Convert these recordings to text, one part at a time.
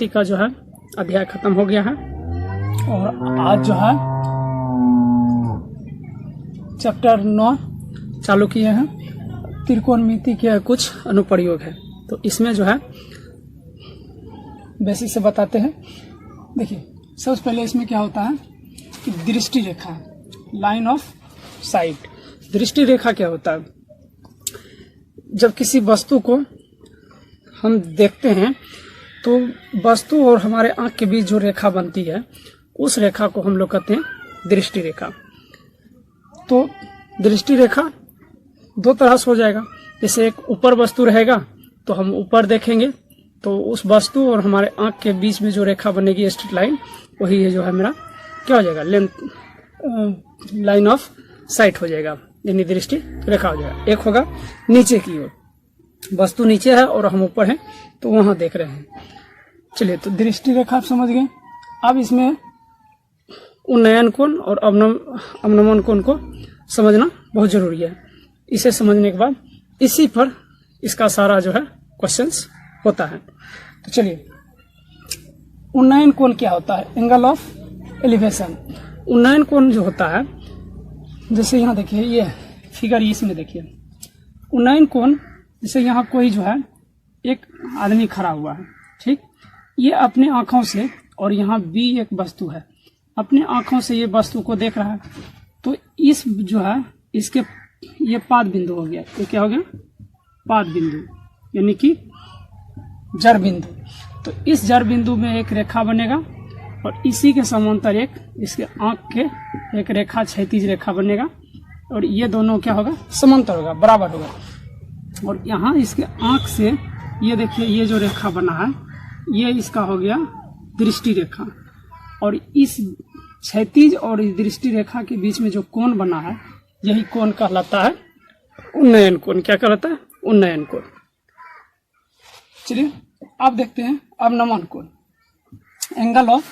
का जो है अध्याय खत्म हो गया है और आज जो है चैप्टर 9 चालू किए हैं। त्रिकोणमिति के कुछ अनुप्रयोग है, तो इसमें जो है बेसिक से बताते हैं। देखिए, सबसे पहले इसमें क्या होता है कि दृष्टि रेखा, लाइन ऑफ साइट। दृष्टि रेखा क्या होता है? जब किसी वस्तु को हम देखते हैं तो वस्तु और हमारे आंख के बीच जो रेखा बनती है उस रेखा को हम लोग कहते हैं दृष्टि रेखा। तो दृष्टि रेखा दो तरह से हो जाएगा। जैसे एक ऊपर वस्तु रहेगा तो हम ऊपर देखेंगे, तो उस वस्तु और हमारे आंख के बीच में जो रेखा बनेगी स्ट्रेट लाइन, वही है जो है मेरा क्या हो जाएगा, लेंथ लाइन ऑफ साइट हो जाएगा, यानी दृष्टि रेखा हो जाएगा। एक होगा नीचे की ओर, वस्तु नीचे है और हम ऊपर हैं तो वहां देख रहे हैं। चलिए, तो दृष्टि रेखा आप समझ गए। अब इसमें उन्नयन कोण और अवनमन कोण को समझना बहुत जरूरी है। इसे समझने के बाद इसी पर इसका सारा जो है क्वेश्चंस होता है। तो चलिए, उन्नयन कोण क्या होता है? Angle of elevation. उन्नयन कोण जो होता है, जैसे यहाँ देखिए, ये फिगर इसमें देखिए, उन्नयन कोण जैसे यहाँ कोई जो है एक आदमी खड़ा हुआ है, ठीक, ये अपने आंखों से, और यहाँ भी एक वस्तु है, अपने आंखों से ये वस्तु को देख रहा है, तो इस जो है इसके ये पाद बिंदु हो गया। ये क्या हो गया? पाद बिंदु, यानी कि जड़ बिंदु। तो इस जड़ बिंदु में एक रेखा बनेगा और इसी के समांतर एक इसके आंख के एक रेखा, क्षैतिज रेखा बनेगा, और ये दोनों क्या होगा? समांतर होगा, बराबर होगा। और यहाँ इसके आंख से ये देखिए, ये जो रेखा बना है ये इसका हो गया दृष्टि रेखा, और इस क्षैतिज और इस दृष्टि रेखा के बीच में जो कोण बना है यही कोण कहलाता है उन्नयन कोण। क्या कहलाता है? उन्नयन कोण। चलिए, अब देखते हैं अवनमन कोण, एंगल ऑफ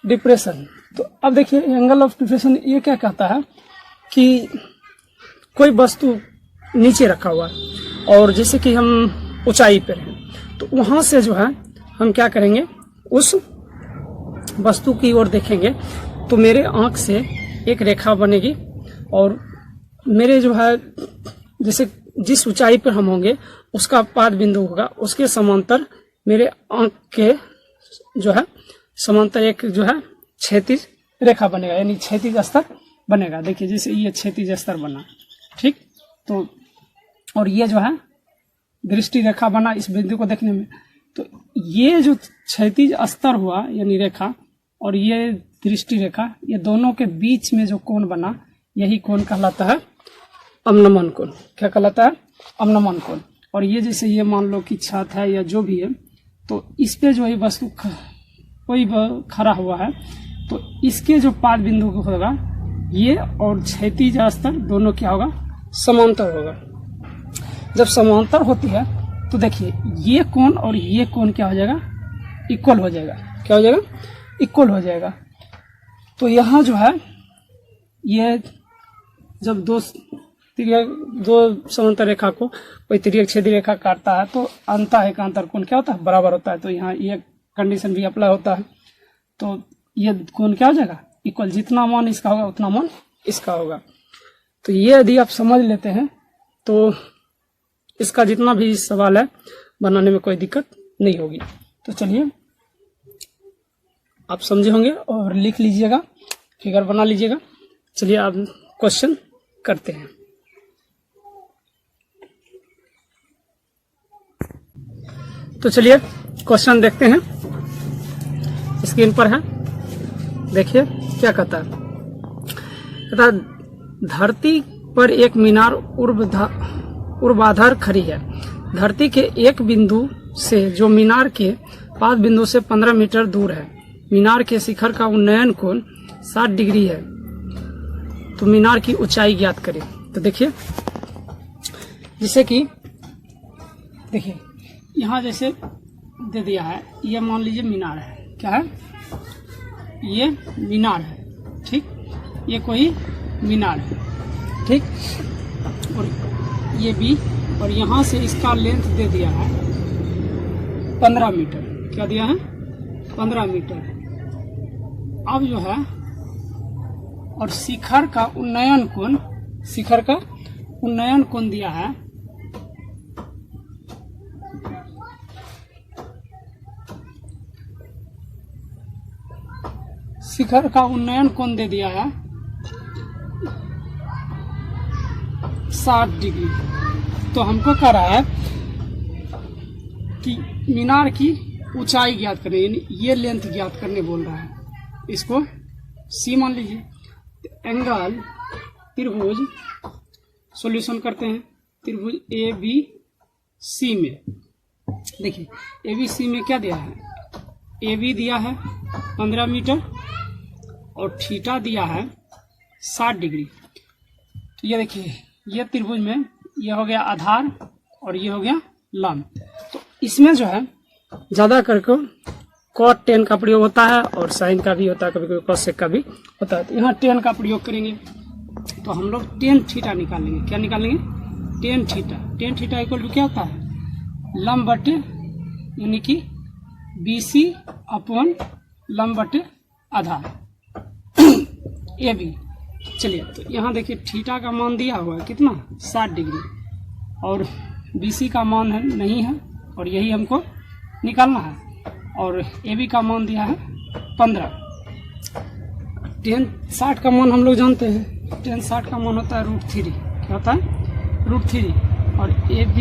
डिप्रेशन। तो अब देखिए, एंगल ऑफ डिप्रेशन ये क्या कहता है कि कोई वस्तु नीचे रखा हुआ है और जैसे कि हम ऊंचाई पर हैं, तो वहां से जो है हम क्या करेंगे, उस वस्तु की ओर देखेंगे तो मेरे आंख से एक रेखा बनेगी, और मेरे जो है जैसे जिस ऊंचाई पर हम होंगे उसका पाद बिंदु होगा, उसके समांतर मेरे आंख के जो है समांतर एक जो है क्षैतिज रेखा बनेगा, यानी क्षैतिज स्तर बनेगा। देखिए, जैसे ये क्षैतिज स्तर बना, ठीक, तो और ये जो है दृष्टि रेखा बना इस बिंदु को देखने में। तो ये जो क्षैतिज स्तर हुआ यानी रेखा और ये दृष्टि रेखा, ये दोनों के बीच में जो कोण बना यही कोण कहलाता है अवनमन कोण। क्या कहलाता है? अवनमन कोण। और ये जैसे ये मान लो कि छत है या जो भी है, तो इस पे जो ये वस्तु कोई खड़ा हुआ है, तो इसके जो पाद बिंदु होगा ये और क्षैतिज स्तर दोनों क्या होगा? समांतर होगा। जब समांतर होती है तो देखिए, ये कोण और ये कोण क्या हो जाएगा? इक्वल हो जाएगा। क्या हो जाएगा? इक्वल हो जाएगा। तो यहाँ जो है ये जब दो समांतर रेखा को कोई तिर्यक छेदी रेखा काटता है तो अंतः एकांतर कोण क्या होता है? बराबर होता है। तो यहाँ ये कंडीशन भी अप्लाई होता है, तो ये कोण क्या हो जाएगा? इक्वल। जितना मान इसका होगा उतना मान इसका होगा। तो ये यदि आप समझ लेते हैं तो इसका जितना भी सवाल है बनाने में कोई दिक्कत नहीं होगी। तो चलिए, आप समझे होंगे और लिख लीजिएगा, फिगर बना लीजिएगा। चलिए, आप क्वेश्चन करते हैं। तो चलिए क्वेश्चन देखते हैं, स्क्रीन पर है, देखिए क्या कहता है। कहता है, धरती पर एक मीनार ऊर्ध्वाधर खड़ी है। धरती के एक बिंदु से जो मीनार के पाद बिंदु से 15 मीटर दूर है, मीनार के शिखर का उन्नयन कोण 60 डिग्री है, तो मीनार की ऊंचाई ज्ञात करें। तो देखिए, जैसे कि देखिए यहाँ जैसे दे दिया है, ये मान लीजिए मीनार है। क्या है? ये मीनार है, ठीक, ये कोई मीनार है, ठीक, और ये भी, और यहाँ से इसका लेंथ दे दिया है 15 मीटर। क्या दिया है? 15 मीटर। अब जो है और शिखर का उन्नयन कोण दिया है शिखर का उन्नयन कोण दे दिया है 60 डिग्री। तो हमको कह रहा है कि मीनार की ऊंचाई ज्ञात करने, यानी ये लेंथ ज्ञात करने बोल रहा है। इसको सी मान लीजिए। एंगल त्रिभुज सॉल्यूशन करते हैं। त्रिभुज ए बी सी में देखिए, ए बी सी में क्या दिया है, ए बी दिया है 15 मीटर और थीटा दिया है 60 डिग्री। तो ये देखिए, ये त्रिभुज में ये हो गया आधार और ये हो गया लंब। तो इसमें जो है ज्यादा करके cot 10 का प्रयोग होता है और साइन का भी होता है, कभी कभी cosec का भी होता है। तो यहाँ 10 का प्रयोग करेंगे तो हम लोग tan थीटा निकालेंगे। क्या निकालेंगे? tan theta. tan theta equal to क्या होता है, लंब बटे यानी कि BC अपॉन लंब बटे आधार AB। चलिए, तो यहाँ देखिए थीटा का मान दिया हुआ है कितना, 60 डिग्री, और BC का मान है नहीं है और यही हमको निकालना है, और AB का मान दिया है 15। tan 60 का मान हम लोग जानते हैं, tan 60 का मान होता है √3। क्या होता है? √3। और AB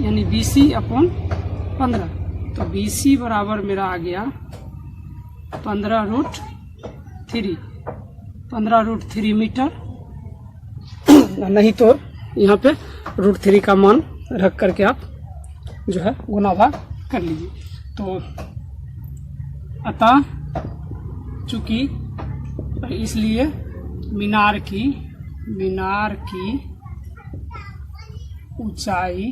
यानी BC अपॉन 15। तो BC बराबर मेरा आ गया 15√3, 15√3 मीटर। नहीं तो यहाँ पे √3 का मान रख करके आप जो है गुना भाग कर लीजिए। तो अतः चूंकि इसलिए मीनार की ऊंचाई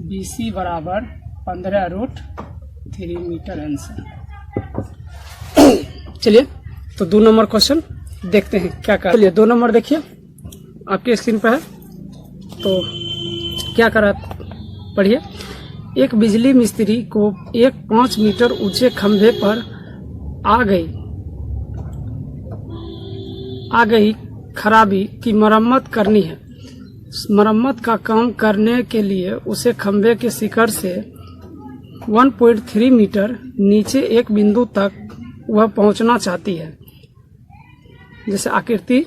BC बराबर 15√3 मीटर आंसर। चलिए, तो 2 नंबर क्वेश्चन देखते हैं क्या कर। चलिए 2 नंबर देखिए आपके स्क्रीन पर है। तो क्या करा, पढ़िए। एक बिजली मिस्त्री को एक 5 मीटर ऊंचे खंभे पर आ गई खराबी की मरम्मत करनी है। मरम्मत का काम करने के लिए उसे खंभे के शिखर से 1.3 मीटर नीचे एक बिंदु तक वह पहुंचना चाहती है, जैसे आकृति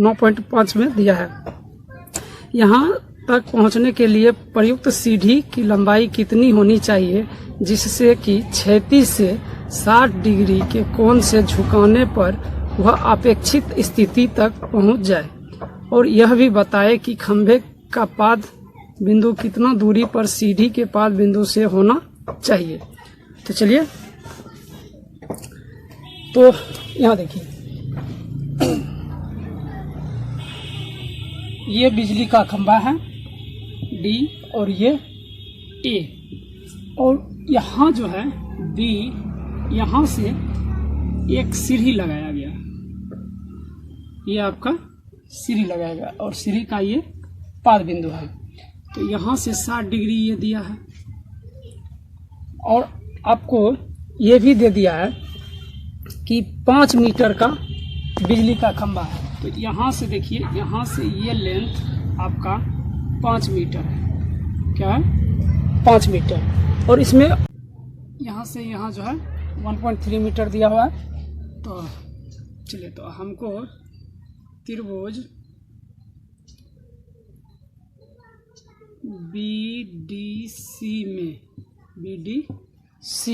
9.5 में दिया है। यहाँ तक पहुंचने के लिए प्रयुक्त सीढ़ी की लंबाई कितनी होनी चाहिए जिससे कि क्षैतिज से 60 डिग्री के कोण से झुकाने पर वह अपेक्षित स्थिति तक पहुंच जाए, और यह भी बताए कि खंभे का पाद बिंदु कितना दूरी पर सीढ़ी के पाद बिंदु से होना चाहिए। तो चलिए, तो यहाँ देखिए, ये बिजली का खंभा है D और ये A, और यहाँ जो है B, यहाँ से एक सीढ़ी लगाया गया, ये आपका सीढ़ी लगाया गया और सीढ़ी का ये पाद बिंदु है। तो यहाँ से 60 डिग्री ये दिया है, और आपको ये भी दे दिया है कि 5 मीटर का बिजली का खंभा है। तो यहाँ से देखिए, यहाँ से ये लेंथ आपका 5 मीटर है। क्या है? 5 मीटर। और इसमें यहाँ से यहाँ जो है 1.3 मीटर दिया हुआ है। तो चलिए, तो हमको त्रिभुज BDC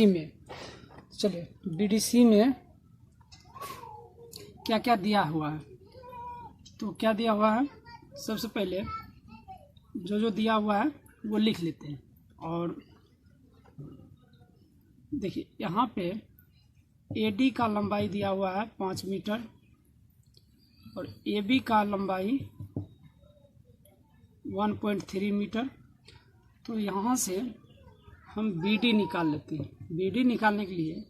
में चलिए, BDC में क्या क्या दिया हुआ है। तो क्या दिया हुआ है, सबसे पहले जो दिया हुआ है वो लिख लेते हैं। और देखिए, यहाँ पे AD का लंबाई दिया हुआ है 5 मीटर और AB का लंबाई 1.3 मीटर। तो यहाँ से हम BD निकाल लेते हैं। BD निकालने के लिए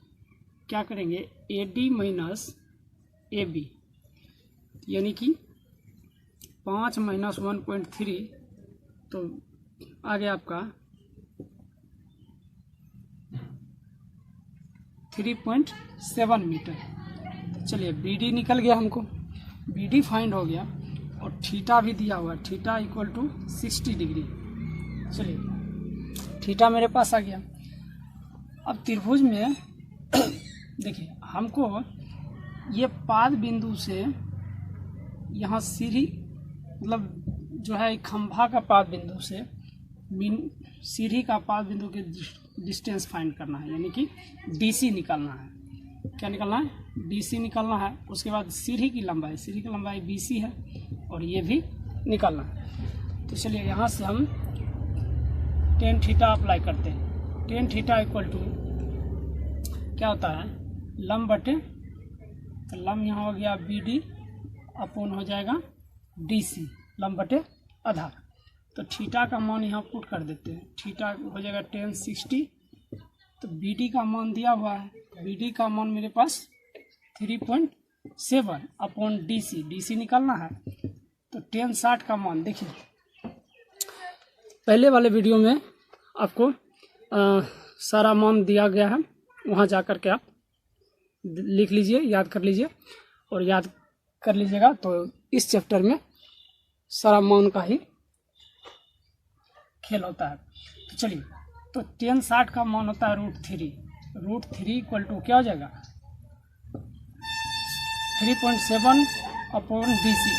क्या करेंगे, AD माइनस AB, यानी कि 5 माइनस 1.3, तो आ गया आपका 3.7 मीटर। तो चलिए BD निकल गया, हमको BD फाइंड हो गया और थीटा भी दिया हुआ है, थीटा इक्वल टू 60 डिग्री। चलिए थीटा मेरे पास आ गया। अब त्रिभुज में देखिए हमको ये पाद बिंदु से यहाँ सीढ़ी मतलब जो है खंभा का पाद बिंदु से सीढ़ी का पाद बिंदु के डिस्टेंस फाइंड करना है, यानी कि DC निकालना है। क्या निकालना है? DC निकालना है। उसके बाद सीढ़ी की लंबाई BC है और ये भी निकालना है। तो चलिए यहाँ से हम tan थीटा अप्लाई करते हैं। tan थीटा इक्वल टू क्या होता है? लंब बटे, तो लंब यहाँ हो गया BD अपोन हो जाएगा DC, लंब बटे आधार। तो थीटा का मान यहाँ पुट कर देते हैं, थीटा हो जाएगा tan 60। तो BD का मान दिया हुआ है, BD का मान मेरे पास 3.7 अपॉन DC निकालना है। तो tan 60 का मान देखिए, पहले वाले वीडियो में आपको सारा मान दिया गया है, वहाँ जा कर के आप लिख लीजिए, याद कर लीजिए और याद कर लीजिएगा। तो इस चैप्टर में सारा मान का ही खेल होता है। तो चलिए, तो tan 60 का मान होता है √3 इक्वल टू क्या हो जाएगा? 3.7 अपॉन DC।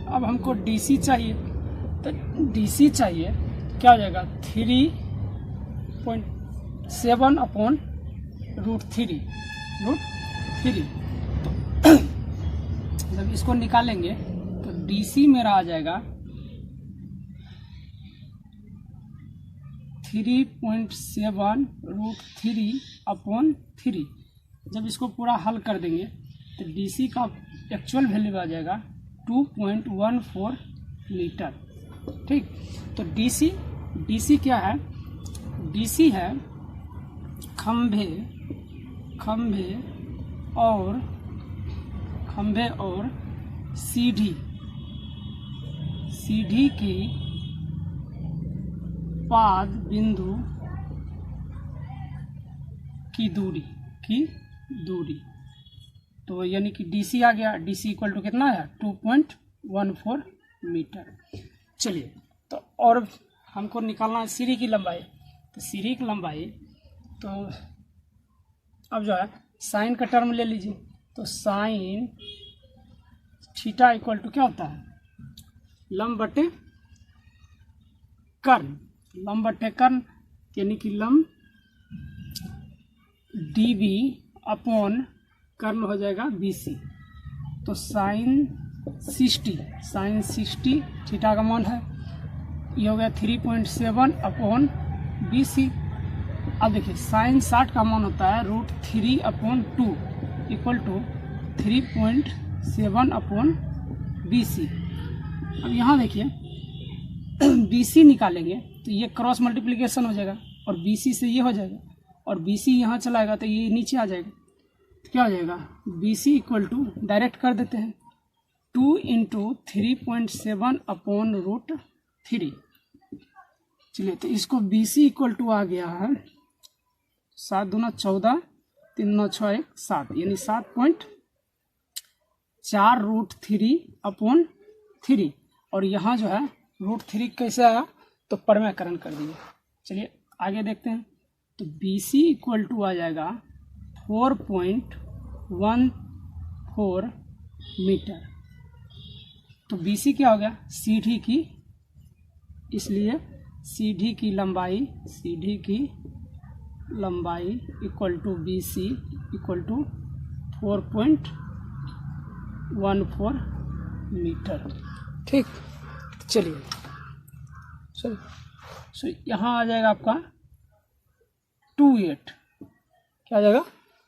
अब हमको DC चाहिए, तो DC चाहिए क्या हो जाएगा? 3.7 अपॉन √3। तो जब इसको निकालेंगे तो DC मेरा आ जाएगा 3.7 √3 अपॉन 3। जब इसको पूरा हल कर देंगे तो DC का एक्चुअल वैल्यू आ जाएगा 2.14 मीटर। ठीक, तो DC क्या है? DC है खंभे और सीढ़ी की पाद बिंदु की दूरी। तो यानी कि DC आ गया, DC इक्वल टू कितना है? 2.14 मीटर। चलिए, तो और हमको निकालना है सीढ़ी की लंबाई। तो सीढ़ी की लंबाई, तो अब जो है साइन का टर्म ले लीजिए। तो साइन थीटा इक्वल टू क्या होता है? लंब बटे कर्ण, यानी कि लंब DB अपॉन कर्ण हो जाएगा BC। तो साइन 60 थीटा का मान है, ये हो गया 3.7 अपॉन BC। अब देखिए साइन 60 का मान होता है √3 upon 2 equal to 3.7 upon BC। अब यहाँ देखिए BC निकालेंगे तो ये क्रॉस मल्टीप्लिकेशन हो जाएगा और BC से ये हो जाएगा और BC यहाँ चलाएगा तो ये नीचे आ जाएगा। तो क्या हो जाएगा? BC इक्वल टू डायरेक्ट कर देते हैं 2 × 3.7 अपॉन √3। चलिए, तो इसको BC इक्वल टू आ गया है 7 दूना 14, 3 9 6 1 7, यानी 7.4 √3 अपॉन 3। और यहाँ जो है √3 कैसे आया? तो परमेयकरण कर दिए। चलिए आगे देखते हैं। तो BC इक्वल टू आ जाएगा 4.14 मीटर। तो BC क्या हो गया? सीढ़ी की, इसलिए सीढ़ी की लंबाई equal to BC equal to 4.14 metre. ठीक, चलिए सो यहाँ आ जाएगा आपका 28। क्या आ जाएगा?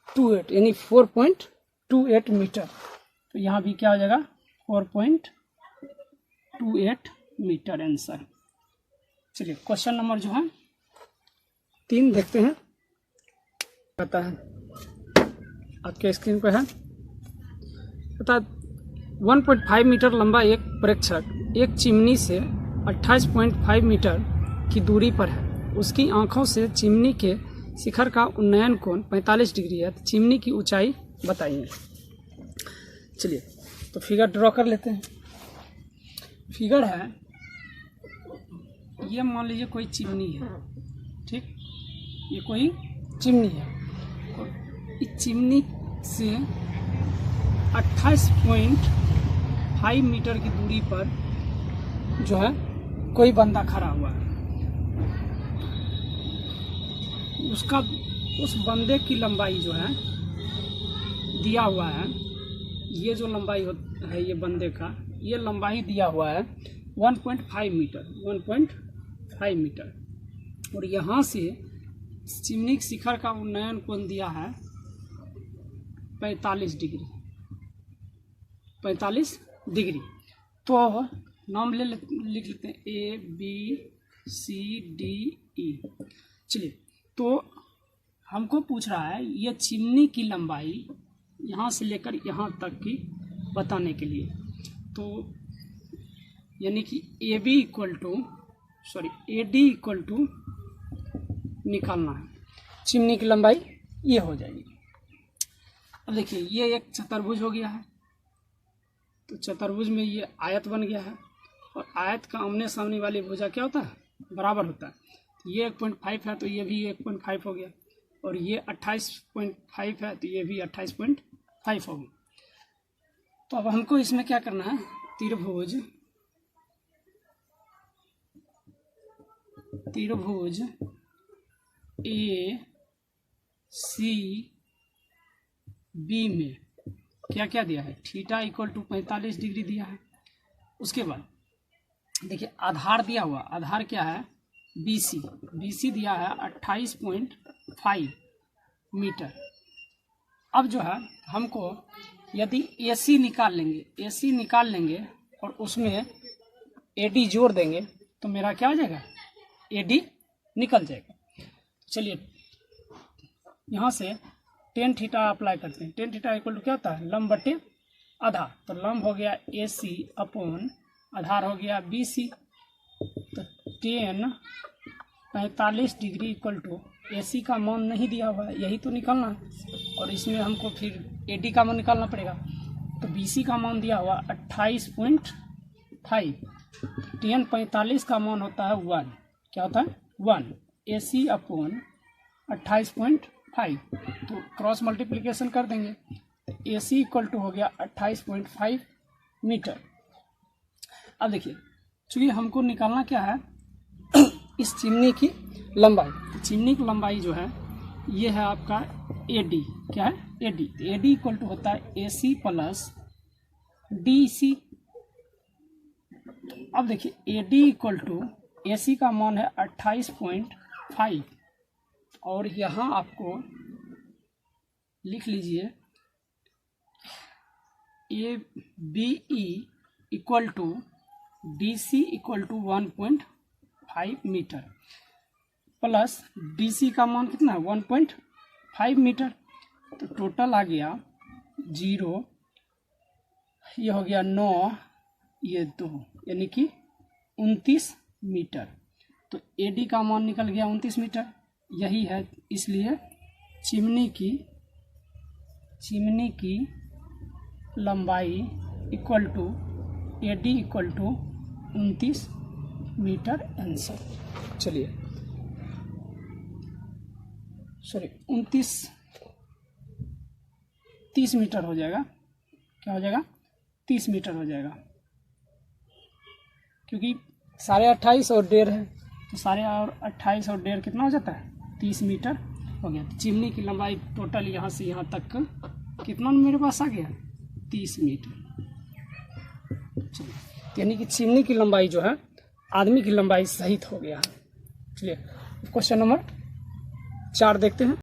28, यानी 4.28 मीटर। तो यहाँ भी क्या हो जाएगा? 4.28 मीटर आंसर। चलिए क्वेश्चन नंबर जो है 3 देखते हैं। पता है आपके स्क्रीन पर है, पता 1.5 मीटर लंबा एक प्रेक्षक एक चिमनी से 28.5 मीटर की दूरी पर है। उसकी आंखों से चिमनी के शिखर का उन्नयन कोण 45 डिग्री है तो चिमनी की ऊंचाई बताइए। चलिए तो फिगर ड्रॉ कर लेते हैं। फिगर है, ये मान लीजिए कोई चिमनी है, ठीक, ये कोई चिमनी है और इस चिमनी से 28.5 मीटर की दूरी पर जो है कोई बंदा खड़ा हुआ है। उस बंदे की लंबाई जो है दिया हुआ है, ये जो लंबाई है ये बंदे का, ये लंबाई दिया हुआ है 1.5 मीटर और यहाँ से चिमनी के शिखर का उन्नयन कोण दिया है 45 डिग्री। तो नाम लिख लेते हैं ABCDE। चलिए तो हमको पूछ रहा है ये चिमनी की लंबाई यहाँ से लेकर यहाँ तक की बताने के लिए, तो यानी कि AD इक्वल टू निकालना है, चिमनी की लंबाई ये हो जाएगी। अब देखिए ये एक चतुर्भुज हो गया है, तो चतुर्भुज में ये आयत बन गया है और आयत का आमने सामने वाली भुजा क्या होता है, बराबर होता है। तो ये 1.5 है तो ये भी 1.5 हो गया और ये 28.5 है तो ये भी 28.5 हो गया। तो अब हमको इसमें क्या करना है, त्रिभुज ACB में क्या क्या दिया है, थीटा इक्वल टू 45 डिग्री दिया है। उसके बाद देखिए आधार दिया हुआ, आधार क्या है BC दिया है 28.5 मीटर। अब जो है हमको यदि AC निकाल लेंगे और उसमें AD जोड़ देंगे तो मेरा क्या हो जाएगा, AD निकल जाएगा। चलिए यहाँ से टेन थीटा अप्लाई करते हैं। टेन थीटा इक्वल टू क्या होता है, लंब बटे आधार। तो लंब हो गया AC अपॉन आधार हो गया BC। तो tan 45 degree equal to AC का मान नहीं दिया हुआ है, यही तो निकालना है और इसमें हमको फिर AD का मान निकालना पड़ेगा। तो BC का मान दिया हुआ 28.5, टेन 45 का मान होता है 1, क्या होता है 1, AC अपॉन 28.5। तो क्रॉस मल्टीप्लिकेशन कर देंगे, AC इक्वल टू हो गया 28.5 मीटर। अब देखिए चूँकि हमको निकालना क्या है इस चिमनी की लंबाई। तो चिमनी की लंबाई जो है ये है आपका AD, क्या है AD। AD इक्वल टू होता है AC प्लस DC। अब देखिए AD इक्वल टू AC का मान है 28.5 और यहाँ आपको लिख लीजिए ABE equal to DC equal to 1.5 metre plus DC का मान कितना है 1.5 मीटर। तो टोटल आ गया 0, ये हो गया 9, ये 2, यानी कि 29 मीटर। तो AD का मान निकल गया 29 मीटर, यही है। इसलिए चिमनी की लंबाई equal to AD equal to 29 metre answer. चलिए सॉरी 30 मीटर हो जाएगा, क्या हो जाएगा 30 मीटर हो जाएगा, क्योंकि 28.5 और 1.5 है तो 28.5 और 1.5 कितना हो जाता है 30 मीटर हो गया। तो चिमनी की लंबाई टोटल यहाँ से यहाँ तक कितना मेरे पास आ गया 30 मीटर। चलिए यानी कि चिमनी की लंबाई जो है आदमी की लंबाई सहित हो गया है। चलिए क्वेश्चन नंबर 4 देखते हैं।